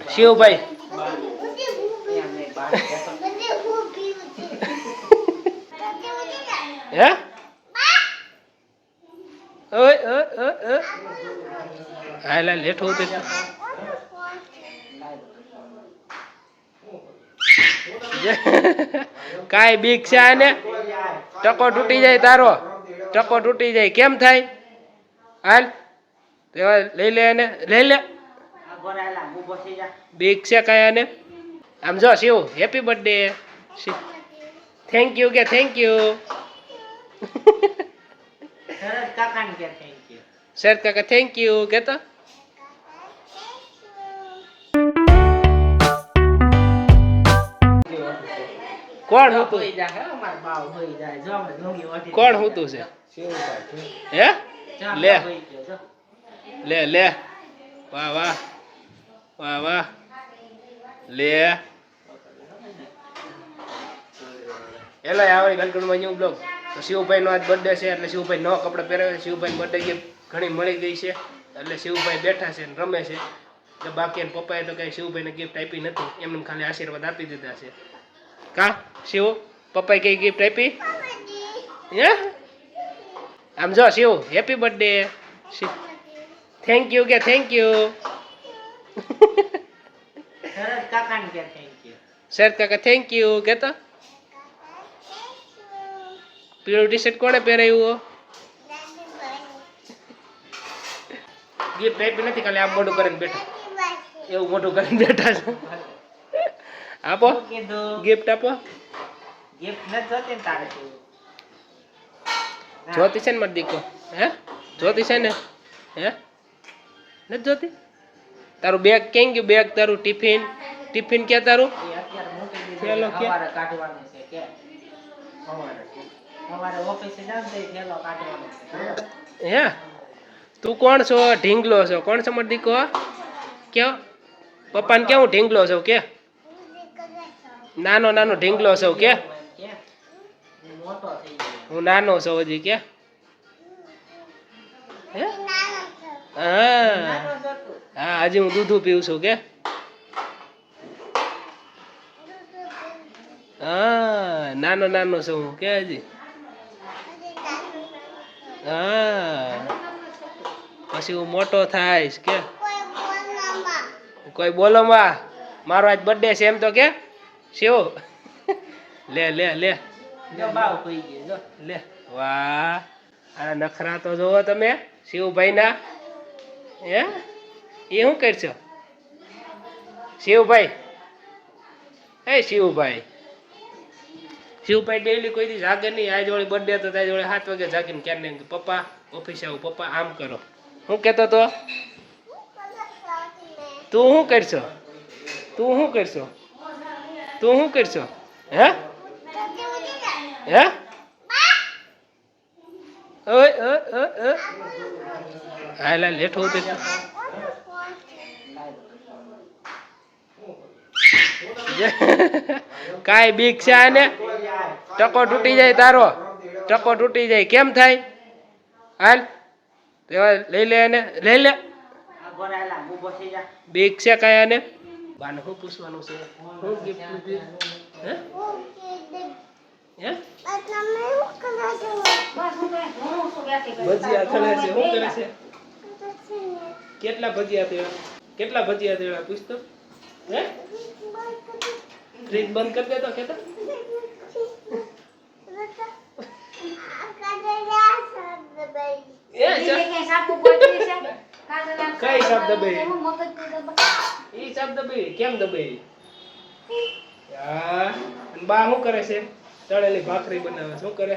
શિવભાઈ હે ઓય હાલ લેઠું હતું કાંઈ બીક છે આને ટકો તૂટી જાય તારો ટકો તૂટી જાય કેમ થાય હાલ લઈ લે એને લઈ લે બીક છે કાંઈ આને આમ જો Shiv happy birthday thank you કે થેન્ક યુ શરદ કાકા થેન્ક યુ કેતો કોણ હતું કોણ હતું છે હે લે લે લે વાહ વાહ વાહ વાહ લે એલા આવે ગલકડમાં ન્યુ બ્લોગ તો શિવભાઈ નો આજ બર્થડે છે એટલે શિવભાઈ નવા કપડા પહેરાવે શિવભાઈ બર્થડે ગિફ્ટ ઘણી મળી ગઈ છે એટલે શિવભાઈ બેઠા છે ને રમે છે એટલે બાકી એને પપ્પાએ તો કઈ શિવભાઈને ગિફ્ટ આપી નથી એમને ખાલી આશીર્વાદ આપી દીધા છે કા શિવ પપ્પાએ કઈ ગિફ્ટ આપી હે આમ જો Shiv happy birthday thank you કે થેન્ક યુ શરદ કાકા થેન્ક યુ કેતો પીળું ટી શર્ટ કોણે પહેરાવ્યું ગિફ્ટ આપી નથી ખાલી આમ મોઢું કરીને બેઠા એવું મોઢું કરીને બેઠા છે આપો ગિફ્ટ આપો જોતી છે ને મારી દીકો હે જોતી છે ને હે નથી જોતી તારું બેગ કેમ ગયું બેગ તારું ટિફિન ટિફિન ક્યાં તારું થેલો ક્યાં હે તું કોણ છો ઢીંગલો છો કોણ છો મારી દીકો કયો પપ્પાને કેવું ઢીંગલો છો કે નાનો નાનો ઢીંગલો છો કે હું નાનો છું હજી કે હા હા હજી હું દૂધું પીવું છું કે હા નાનો નાનો છું હું કે હજી હા પછી હું મોટો થાઈશ કે કોઈ બોલો માં મારો આજ બર્થડે છે એમ તો કે શિવ લે લે લે લે વાહ આ નખરા તો જોવો તમે શિવભાઈ ના હે એ શું કરશો શિવભાઈ હે શિવભાઈ શિવભાઈ ડેલી કોઈ દી જાગે નહીં આજ જોડે બર્થડે તો તારી જોડે 7 વાગે જાગીને ક્યારે ને પપ્પા ઓફિસે આવું પપ્પા આમ કરો હું કહેતો તો તું શું કરશો તું શું કરશો તું શું કરશો હે હે ઓય હાલ લેઠું હતું કાંઈ બીક છે આને ટકો તૂટી જાય તારો ટકો તૂટી જાય કેમ થાય હાલ લઈ લે એને લઈ લે બીક છે કાંઈ આને બાને શું પૂછવાનું છે શું ગિફ્ટ લીધી હે હે ભજીયા ખલે છે શું કરે છે કેટલા ભજીયા થયા કેટલા ભજીયા થયા પૂછતો હે ફ્રીજ બંધ કરી દેતો કેતો કઈ સાપ દબાઈ ઈ સાપ દબાઈ કેમ દબાઈ બા શું કરે છે તળેલી ભાખરી બનાવે શું કરે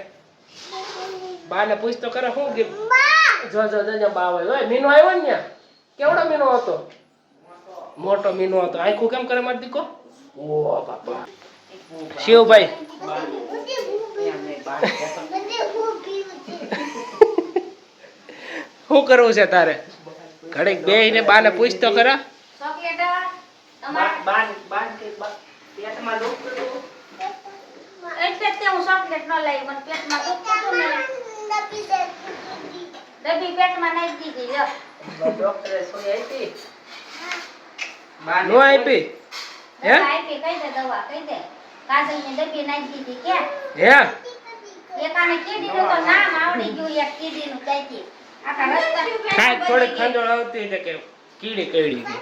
બા ને પૂછ તો કરે શું ગિફ્ટ જો જો જો બા આવ્યો ઓય મીનો આવ્યો ને કેવડો મીનો હતો મોટો મીનો હતો આખું કેમ કરે મારી દીકો ઓ બાપા શિવભાઈ શું કરવું છે તારે ઘડીક બેહીને બા ને પૂછ તો ખરા નો આપી હે આપી કઈ દે દવા કઈ દે કાજલની ડબ્બી નાખી દીધી કે હે એકાને કીડીનું તો નામ આવડી ગયું એક કીડીનું કાંઈકી આખા રસ્તા કાંઈક થોડીક ખંજોળ આવતી છે કે કીડી કઈડી ગઈ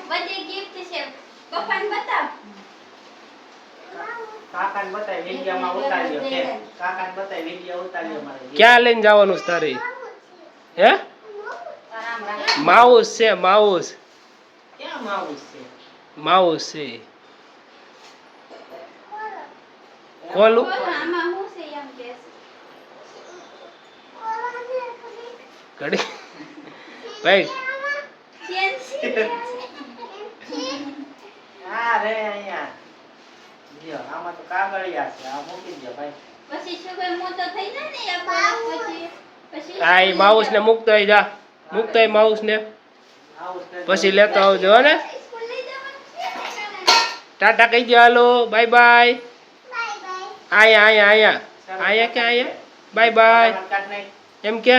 બધી ગિફ્ટ છે પપ્પાને બતાવ કાકાને બતાય વિડિયામાં ઉતાર્યો કે કાકાને બતાય વિડિયો ઉતાર્યો મારે ક્યાં લઈને જવાનું છે તારે હે રામ રામ માઉસ છે માઉસ ક્યાં માઉસ છે માઉસ છે ખોલું આમાં હું છે એમ કે ઘડી ભાઈ હા રે અહીંયા લ્યો આમાં તો કાગળિયા છે આ મૂકી દો ભાઈ પછી શું ભાઈ મોટો થઈ જાય ને એક વર્ષ પછી આ ઈ માઉસ ને મૂકતો હોય જા મૂકતો હોય માઉસ ને માઉસ ને પછી લેતો આવજો હો ને સ્કૂલ લઈ જવાનું છે ટાટા કહી દો હાલો બાય બાય આયા આયા આયા આયા કે આયા બાય બાય કાટ નાખ એમ કે